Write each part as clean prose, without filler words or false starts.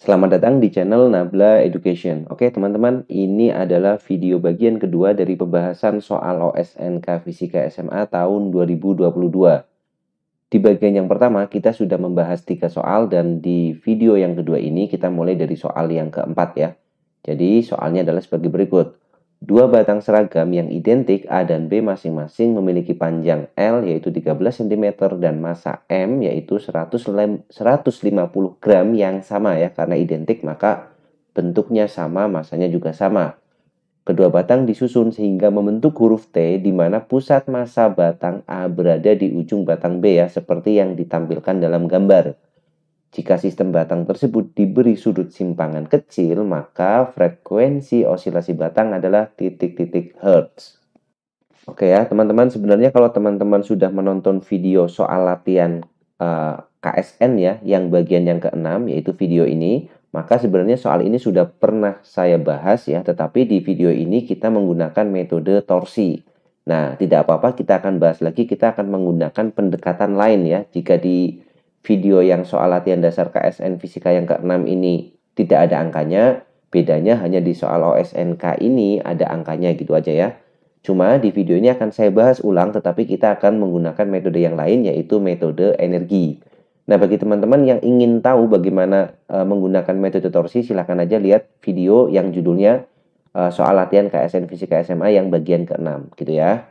Selamat datang di channel Nabla Education. Oke teman-teman, ini adalah video bagian kedua dari pembahasan soal OSNK Fisika SMA tahun 2022. Di bagian yang pertama, kita sudah membahas 3 soal dan di video yang kedua ini kita mulai dari soal yang keempat ya. Jadi soalnya adalah sebagai berikut. Dua batang seragam yang identik A dan B masing-masing memiliki panjang L yaitu 13 cm dan massa M yaitu 150 gram yang sama ya. Karena identik maka bentuknya sama, massanya juga sama. Kedua batang disusun sehingga membentuk huruf T di mana pusat massa batang A berada di ujung batang B ya, seperti yang ditampilkan dalam gambar. Jika sistem batang tersebut diberi sudut simpangan kecil, maka frekuensi osilasi batang adalah titik-titik hertz. Oke ya, teman-teman, sebenarnya kalau teman-teman sudah menonton video soal latihan KSN ya, yang bagian yang keenam, yaitu video ini, maka sebenarnya soal ini sudah pernah saya bahas ya, tetapi di video ini kita menggunakan metode torsi. Nah, tidak apa-apa, kita akan bahas lagi, kita akan menggunakan pendekatan lain ya. Jika di video yang soal latihan dasar KSN Fisika yang ke-6 ini tidak ada angkanya, bedanya hanya di soal OSNK ini ada angkanya gitu aja ya. Cuma di video ini akan saya bahas ulang, tetapi kita akan menggunakan metode yang lain, yaitu metode energi. Nah, bagi teman-teman yang ingin tahu bagaimana menggunakan metode torsi, silahkan aja lihat video yang judulnya soal latihan KSN Fisika SMA yang bagian ke-6, gitu ya.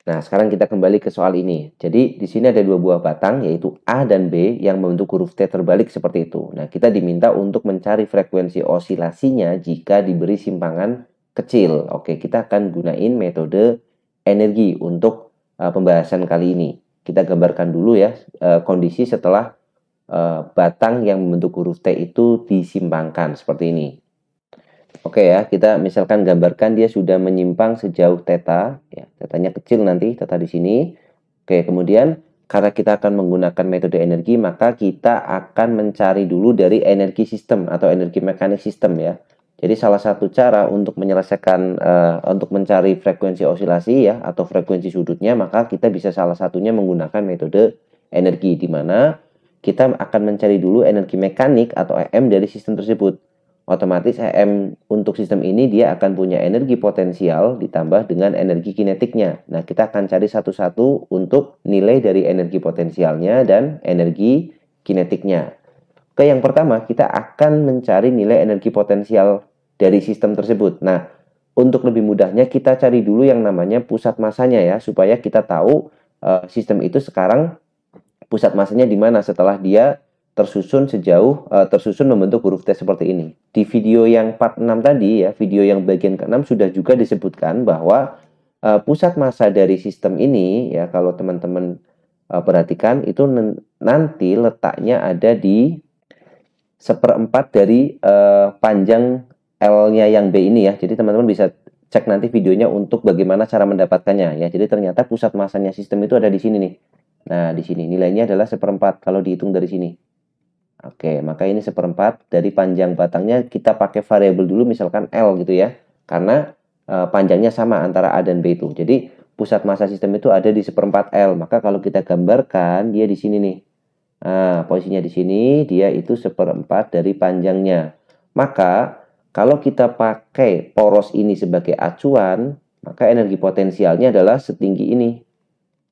Nah, sekarang kita kembali ke soal ini. Jadi, di sini ada dua buah batang, yaitu A dan B, yang membentuk huruf T terbalik seperti itu. Nah, kita diminta untuk mencari frekuensi osilasinya jika diberi simpangan kecil. Oke, kita akan gunain metode energi untuk pembahasan kali ini. Kita gambarkan dulu ya kondisi setelah batang yang membentuk huruf T itu disimpangkan seperti ini. Oke ya, kita misalkan gambarkan dia sudah menyimpang sejauh theta, ya, tetanya kecil nanti, theta di sini. Oke, kemudian karena kita akan menggunakan metode energi, maka kita akan mencari dulu dari energi sistem atau energi mekanik sistem ya. Jadi salah satu cara untuk menyelesaikan, untuk mencari frekuensi osilasi ya, atau frekuensi sudutnya, maka kita bisa salah satunya menggunakan metode energi, di mana kita akan mencari dulu energi mekanik atau EM dari sistem tersebut. Otomatis EM untuk sistem ini dia akan punya energi potensial ditambah dengan energi kinetiknya. Nah, kita akan cari satu-satu untuk nilai dari energi potensialnya dan energi kinetiknya. Oke, yang pertama kita akan mencari nilai energi potensial dari sistem tersebut. Nah, untuk lebih mudahnya kita cari dulu yang namanya pusat massanya ya, supaya kita tahu sistem itu sekarang pusat massanya di mana setelah dia tersusun membentuk huruf T seperti ini. Di video yang part 6 tadi ya, video yang bagian ke-6 sudah juga disebutkan bahwa pusat massa dari sistem ini ya, kalau teman-teman perhatikan itu nanti letaknya ada di seperempat dari panjang L-nya yang B ini ya. Jadi teman-teman bisa cek nanti videonya untuk bagaimana cara mendapatkannya ya. Jadi ternyata pusat massanya sistem itu ada di sini nih. Nah, di sini nilainya adalah seperempat kalau dihitung dari sini. Oke, maka ini seperempat dari panjang batangnya, kita pakai variabel dulu misalkan L gitu ya. Karena panjangnya sama antara A dan B itu. Jadi pusat massa sistem itu ada di seperempat L. Maka kalau kita gambarkan dia di sini nih. Nah, posisinya di sini dia itu seperempat dari panjangnya. Maka kalau kita pakai poros ini sebagai acuan, maka energi potensialnya adalah setinggi ini.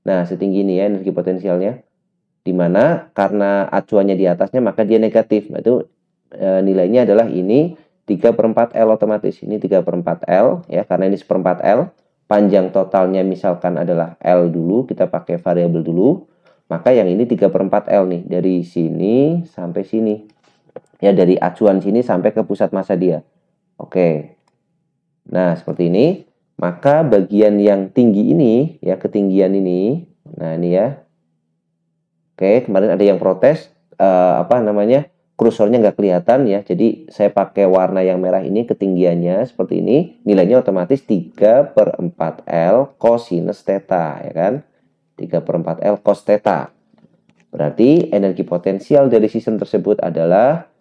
Nah, setinggi ini ya energi potensialnya. Dimana karena acuannya di atasnya maka dia negatif. Nah, itu nilainya adalah ini 3/4 L otomatis. Ini 3/4 L ya, karena ini seperempat L. Panjang totalnya misalkan adalah L dulu, kita pakai variabel dulu. Maka yang ini 3/4 L nih, dari sini sampai sini. Ya, dari acuan sini sampai ke pusat massa dia. Oke. Nah, seperti ini. Maka bagian yang tinggi ini ya, ketinggian ini. Nah, ini ya. Oke, kemarin ada yang protes kursornya nggak kelihatan ya. Jadi saya pakai warna yang merah ini, ketinggiannya seperti ini. Nilainya otomatis 3/4 L cosinus theta ya kan. 3/4 L cos theta. Berarti energi potensial dari sistem tersebut adalah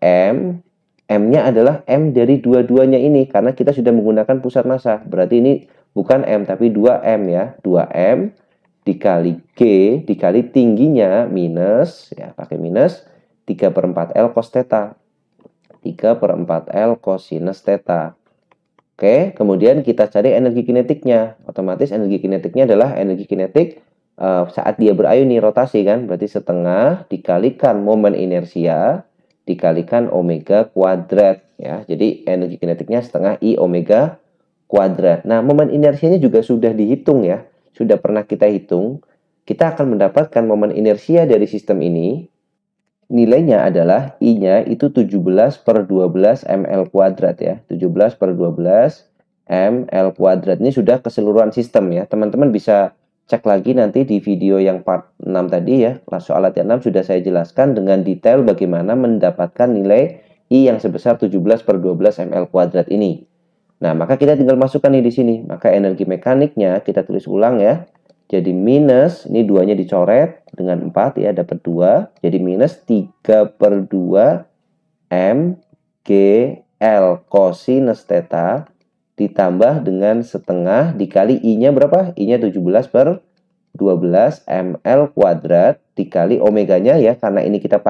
M. M-nya adalah M dari dua-duanya ini karena kita sudah menggunakan pusat massa. Berarti ini bukan M tapi 2M ya. 2M dikali G dikali tingginya minus ya, pakai minus 3/4L cos theta. 3/4L cosinus theta. Oke, kemudian kita cari energi kinetiknya. Otomatis energi kinetiknya adalah energi kinetik saat dia berayun nih, rotasi kan. Berarti setengah dikalikan momen inersia dikalikan omega kuadrat ya. Jadi energi kinetiknya setengah I omega kuadrat. Nah, momen inersianya juga sudah dihitung ya. Sudah pernah kita hitung. Kita akan mendapatkan momen inersia dari sistem ini. Nilainya adalah I-nya itu 17/12 ml kuadrat ya. 17/12 ml kuadrat. Ini sudah keseluruhan sistem ya. Teman-teman bisa cek lagi nanti di video yang part 6 tadi ya. Soal latihan 6 sudah saya jelaskan dengan detail bagaimana mendapatkan nilai I yang sebesar 17/12 ml kuadrat ini. Nah, maka kita tinggal masukkan nih di sini. Maka energi mekaniknya kita tulis ulang ya. Jadi minus, ini 2-nya dicoret dengan 4 ya, dapat 2. Jadi minus 3/2 mgl cosinus theta ditambah dengan setengah dikali I-nya berapa? I-nya 17/12 ml kuadrat dikali omeganya ya, karena ini kita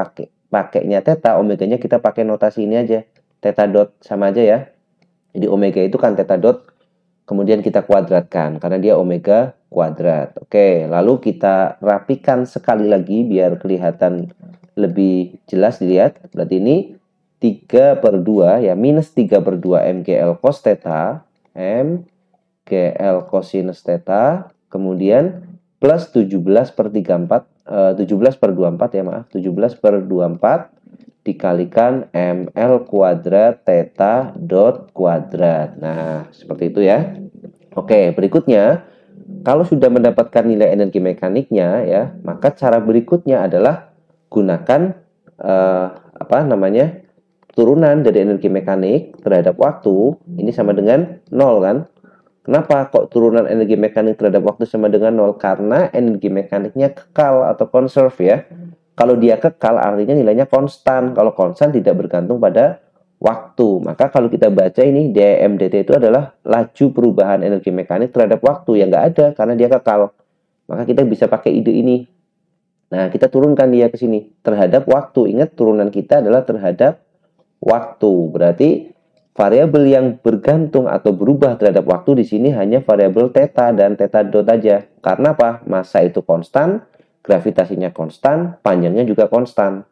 pakainya theta, omeganya kita pakai notasi ini aja. Theta dot sama aja ya. Jadi omega itu kan theta dot, kemudian kita kuadratkan karena dia omega kuadrat. Oke, lalu kita rapikan sekali lagi biar kelihatan lebih jelas dilihat. Berarti ini 3/2 ya, minus 3/2 mgl cos theta, mgl cosinus theta, kemudian plus 17/24 ya maaf, 17/24 dikalikan ml kuadrat theta dot kuadrat. Nah, seperti itu ya. Oke, berikutnya kalau sudah mendapatkan nilai energi mekaniknya ya, maka cara berikutnya adalah gunakan turunan dari energi mekanik terhadap waktu ini sama dengan 0 kan. Kenapa kok turunan energi mekanik terhadap waktu sama dengan 0? Karena energi mekaniknya kekal atau conserve ya. Kalau dia kekal artinya nilainya konstan. Kalau konstan tidak bergantung pada waktu. Maka kalau kita baca ini dm dt itu adalah laju perubahan energi mekanik terhadap waktu yang nggak ada karena dia kekal. Maka kita bisa pakai ide ini. Nah, kita turunkan dia ke sini terhadap waktu. Ingat turunan kita adalah terhadap waktu. Berarti variabel yang bergantung atau berubah terhadap waktu di sini hanya variabel theta dan theta dot aja. Karena apa? Massa itu konstan, gravitasinya konstan, panjangnya juga konstan.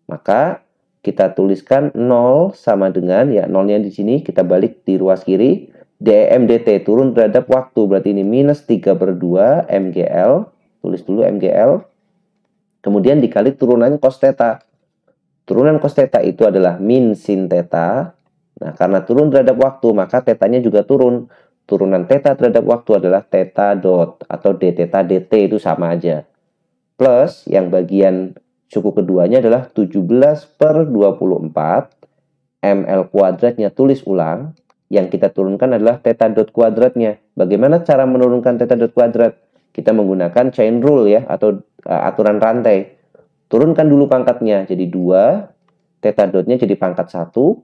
Maka kita tuliskan 0 sama dengan ya 0-nya di sini kita balik di ruas kiri, dm dt turun terhadap waktu. Berarti ini minus 3/2 mgl. Tulis dulu mgl. Kemudian dikali turunan cos theta. Turunan cos theta itu adalah min sin theta. Nah, karena turun terhadap waktu, maka tetanya juga turun. Turunan theta terhadap waktu adalah theta dot atau d theta dt itu sama aja. Plus yang bagian suku keduanya adalah 17/24 ml kuadratnya, tulis ulang. Yang kita turunkan adalah theta dot kuadratnya. Bagaimana cara menurunkan theta dot kuadrat? Kita menggunakan chain rule ya, atau aturan rantai. Turunkan dulu pangkatnya jadi 2, theta dotnya jadi pangkat 1,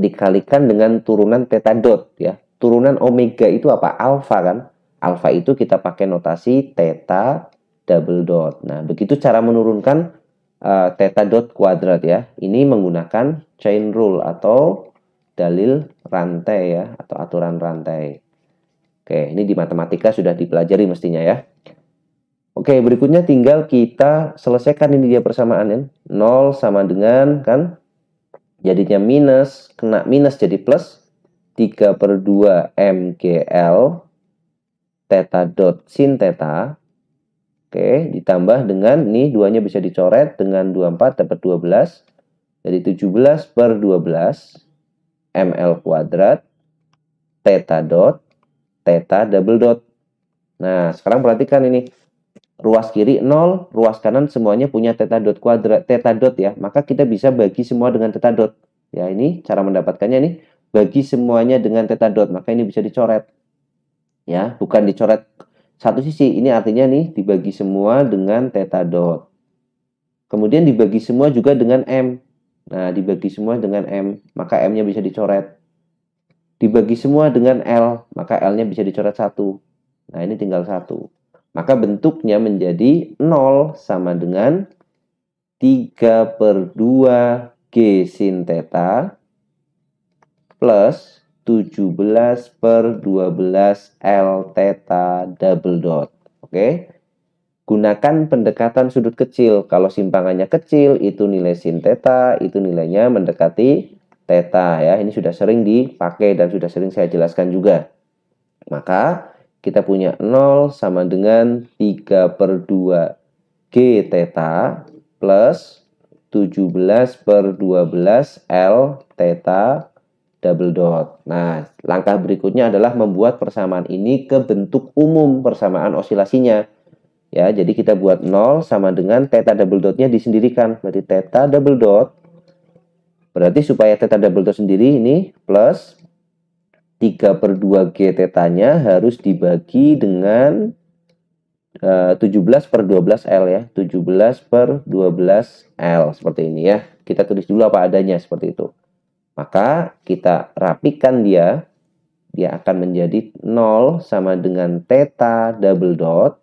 dikalikan dengan turunan theta dot ya. Turunan omega itu apa? Alfa kan? Alfa itu kita pakai notasi theta double dot. Nah, begitu cara menurunkan theta dot kuadrat ya. Ini menggunakan chain rule atau dalil rantai ya, atau aturan rantai. Oke, ini di matematika sudah dipelajari mestinya ya. Oke, berikutnya tinggal kita selesaikan ini dia persamaannya. 0 sama dengan kan, jadinya minus, kena minus jadi plus 3/2 mgl theta dot sin theta. Oke, ditambah dengan ini 2-nya bisa dicoret dengan 24 dapat 12. Jadi 17/12 ml kuadrat theta dot theta double dot. Nah, sekarang perhatikan ini. Ruas kiri 0, ruas kanan semuanya punya theta dot kuadrat, theta dot ya. Maka kita bisa bagi semua dengan theta dot. Ya, ini cara mendapatkannya nih. Bagi semuanya dengan theta dot, maka ini bisa dicoret. Ya, bukan dicoret satu sisi. Ini artinya nih dibagi semua dengan theta dot. Kemudian dibagi semua juga dengan M. Nah, dibagi semua dengan M, maka M-nya bisa dicoret. Dibagi semua dengan L, maka L-nya bisa dicoret 1. Nah, ini tinggal 1. Maka bentuknya menjadi 0 sama dengan 3/2 G sin theta plus 17/12 L theta double dot. Oke. Gunakan pendekatan sudut kecil. Kalau simpangannya kecil, itu nilai sin theta, itu nilainya mendekati theta ya. Ini sudah sering dipakai dan sudah sering saya jelaskan juga. Maka kita punya 0 sama dengan 3/2 G theta plus 17/12 L theta double dot. Nah, langkah berikutnya adalah membuat persamaan ini ke bentuk umum persamaan osilasinya. Ya, jadi kita buat 0 sama dengan theta double dotnya disendirikan. Berarti theta double dot. Berarti supaya theta double dot sendiri ini plus 3/2 G tetanya harus dibagi dengan 17/12 L ya. 17/12 L seperti ini ya. Kita tulis dulu apa adanya seperti itu. Maka kita rapikan dia. Dia akan menjadi 0 sama dengan theta double dot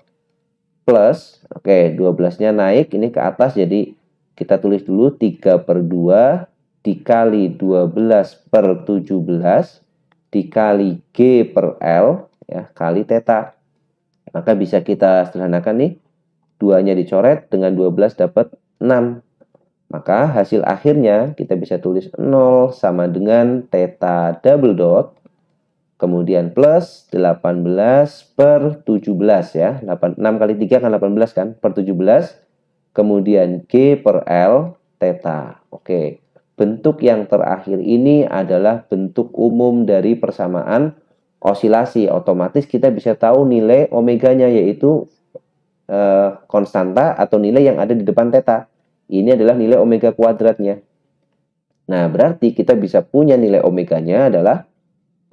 plus, oke, 12-nya naik ini ke atas, jadi kita tulis dulu 3/2 dikali 12/17 dikali G per L ya, kali theta. Maka bisa kita sederhanakan nih, 2-nya dicoret, dengan 12 dapat 6. Maka hasil akhirnya kita bisa tulis 0 sama dengan theta double dot, kemudian plus 18/17 ya. 6 kali 3 kan 18 kan, per 17. Kemudian G per L theta. Oke. Bentuk yang terakhir ini adalah bentuk umum dari persamaan osilasi. Otomatis kita bisa tahu nilai omeganya, yaitu konstanta atau nilai yang ada di depan theta. Ini adalah nilai omega kuadratnya. Nah, berarti kita bisa punya nilai omeganya adalah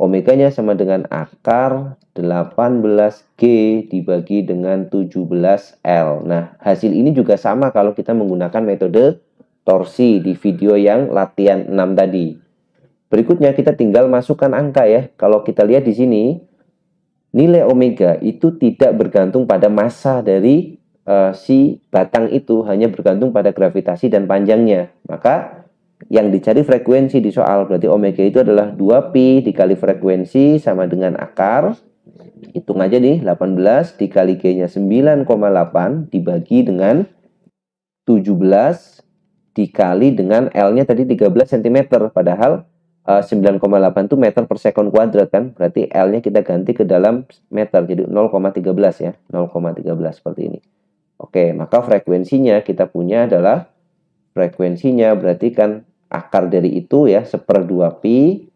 omeganya sama dengan akar 18G dibagi dengan 17L. Nah, hasil ini juga sama kalau kita menggunakan metode torsi di video yang latihan 6 tadi. Berikutnya kita tinggal masukkan angka ya. Kalau kita lihat di sini, nilai omega itu tidak bergantung pada massa dari si batang itu, hanya bergantung pada gravitasi dan panjangnya. Maka yang dicari frekuensi di soal, berarti omega itu adalah 2pi dikali frekuensi sama dengan akar. Hitung aja nih, 18 dikali G-nya 9,8 dibagi dengan 17 dikali dengan L-nya tadi 13 cm. Padahal 9,8 itu meter per sekon kuadrat kan. Berarti L-nya kita ganti ke dalam meter. Jadi 0,13 ya. 0,13 seperti ini. Oke, maka frekuensinya kita punya adalah, frekuensinya berarti kan akar dari itu ya, 1/2pi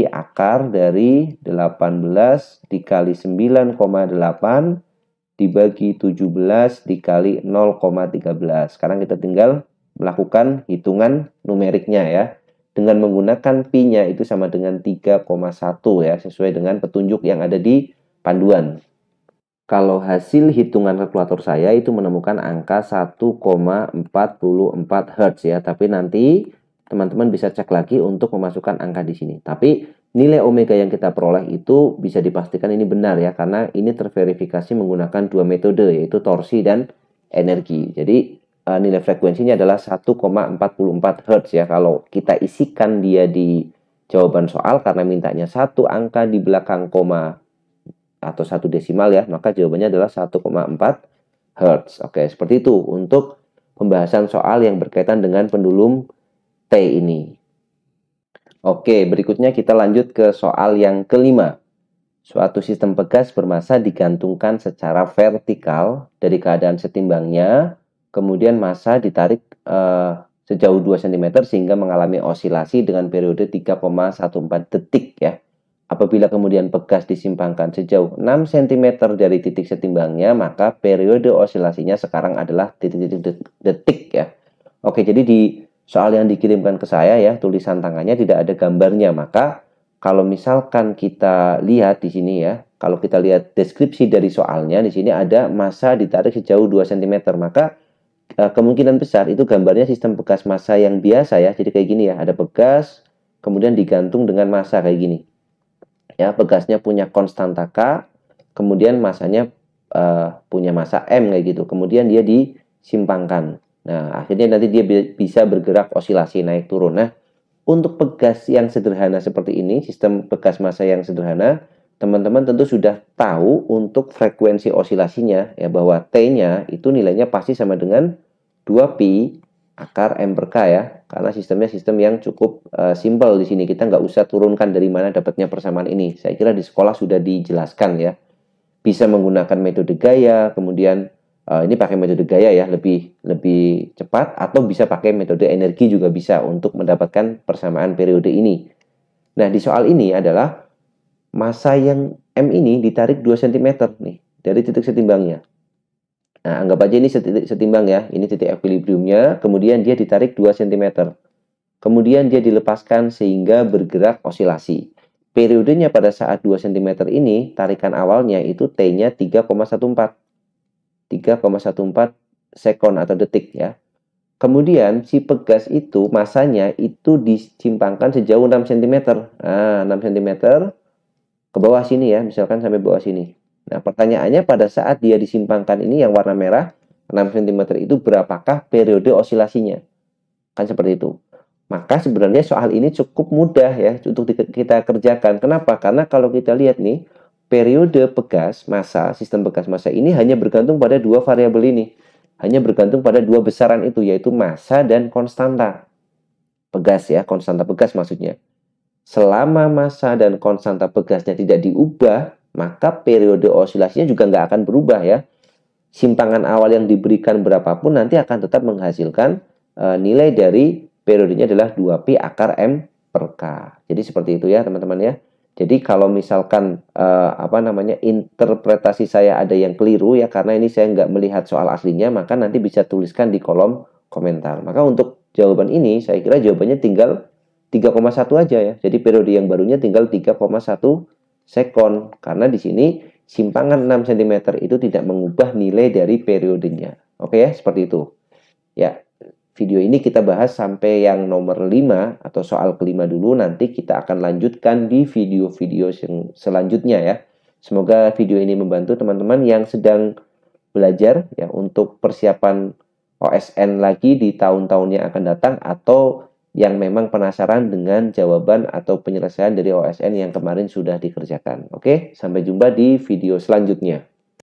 akar dari 18 dikali 9,8 dibagi 17 dikali 0,13. Sekarang kita tinggal melakukan hitungan numeriknya ya. Dengan menggunakan pi-nya itu sama dengan 3,1 ya, sesuai dengan petunjuk yang ada di panduan. Kalau hasil hitungan kalkulator saya itu menemukan angka 1,44 Hz ya, tapi nanti teman-teman bisa cek lagi untuk memasukkan angka di sini. Tapi nilai omega yang kita peroleh itu bisa dipastikan ini benar ya, karena ini terverifikasi menggunakan dua metode, yaitu torsi dan energi. Jadi nilai frekuensinya adalah 1,44 Hz ya. Kalau kita isikan dia di jawaban soal, karena mintanya satu angka di belakang koma atau satu desimal ya, maka jawabannya adalah 1,4 Hz. Oke, seperti itu untuk pembahasan soal yang berkaitan dengan pendulum T ini. Oke, berikutnya kita lanjut ke soal yang kelima. Suatu sistem pegas bermassa digantungkan secara vertikal dari keadaan setimbangnya, kemudian massa ditarik sejauh 2 cm sehingga mengalami osilasi dengan periode 3,14 detik ya. Apabila kemudian pegas disimpangkan sejauh 6 cm dari titik setimbangnya, maka periode osilasinya sekarang adalah detik ya. Oke, jadi di soal yang dikirimkan ke saya ya, tulisan tangannya tidak ada gambarnya. Maka kalau misalkan kita lihat di sini ya, kalau kita lihat deskripsi dari soalnya, di sini ada massa ditarik sejauh 2 cm. Maka kemungkinan besar itu gambarnya sistem pegas massa yang biasa ya. Jadi kayak gini ya, ada pegas, kemudian digantung dengan massa kayak gini. Ya, pegasnya punya konstanta K, kemudian massanya punya massa M kayak gitu. Kemudian dia disimpangkan. Nah, akhirnya nanti dia bisa bergerak osilasi naik turun. Nah, untuk pegas yang sederhana seperti ini, sistem pegas massa yang sederhana, teman-teman tentu sudah tahu untuk frekuensi osilasinya ya, bahwa T-nya itu nilainya pasti sama dengan 2pi akar M per K ya. Karena sistemnya sistem yang cukup simpel di sini. Kita nggak usah turunkan dari mana dapatnya persamaan ini. Saya kira di sekolah sudah dijelaskan ya. Bisa menggunakan metode gaya, kemudian ini pakai metode gaya ya, lebih cepat, atau bisa pakai metode energi juga bisa untuk mendapatkan persamaan periode ini. Nah, di soal ini adalah massa yang M ini ditarik 2 cm nih dari titik setimbangnya. Nah, anggap aja ini setimbang ya, ini titik equilibriumnya, kemudian dia ditarik 2 cm. Kemudian dia dilepaskan sehingga bergerak osilasi. Periodenya pada saat 2 cm ini, tarikan awalnya itu T-nya 3,14. 3,14 sekon atau detik ya. Kemudian si pegas itu masanya itu disimpangkan sejauh 6 cm. Nah, 6 cm ke bawah sini ya, misalkan sampai bawah sini. Nah, pertanyaannya pada saat dia disimpangkan ini yang warna merah 6 cm itu berapakah periode osilasinya? Kan seperti itu. Maka sebenarnya soal ini cukup mudah ya untuk kita kerjakan. Kenapa? Karena kalau kita lihat nih, periode pegas massa, sistem pegas massa ini hanya bergantung pada dua variabel ini. Hanya bergantung pada dua besaran itu, yaitu massa dan konstanta pegas ya, konstanta pegas maksudnya. Selama massa dan konstanta pegasnya tidak diubah, maka periode osilasinya juga nggak akan berubah ya. Simpangan awal yang diberikan berapapun nanti akan tetap menghasilkan nilai dari periodenya adalah 2pi akar M per K. Jadi seperti itu ya teman-teman ya. Jadi kalau misalkan interpretasi saya ada yang keliru ya, karena ini saya nggak melihat soal aslinya, maka nanti bisa tuliskan di kolom komentar. Maka untuk jawaban ini saya kira jawabannya tinggal 3,1 aja ya. Jadi periode yang barunya tinggal 3,1 sekon. Karena di sini simpangan 6 cm itu tidak mengubah nilai dari periodenya. Oke ya, seperti itu. Ya, video ini kita bahas sampai yang nomor 5 atau soal kelima dulu. Nanti kita akan lanjutkan di video-video yang selanjutnya ya. Semoga video ini membantu teman-teman yang sedang belajar ya untuk persiapan OSN lagi di tahun-tahun yang akan datang, atau yang memang penasaran dengan jawaban atau penyelesaian dari OSN yang kemarin sudah dikerjakan. Oke, sampai jumpa di video selanjutnya.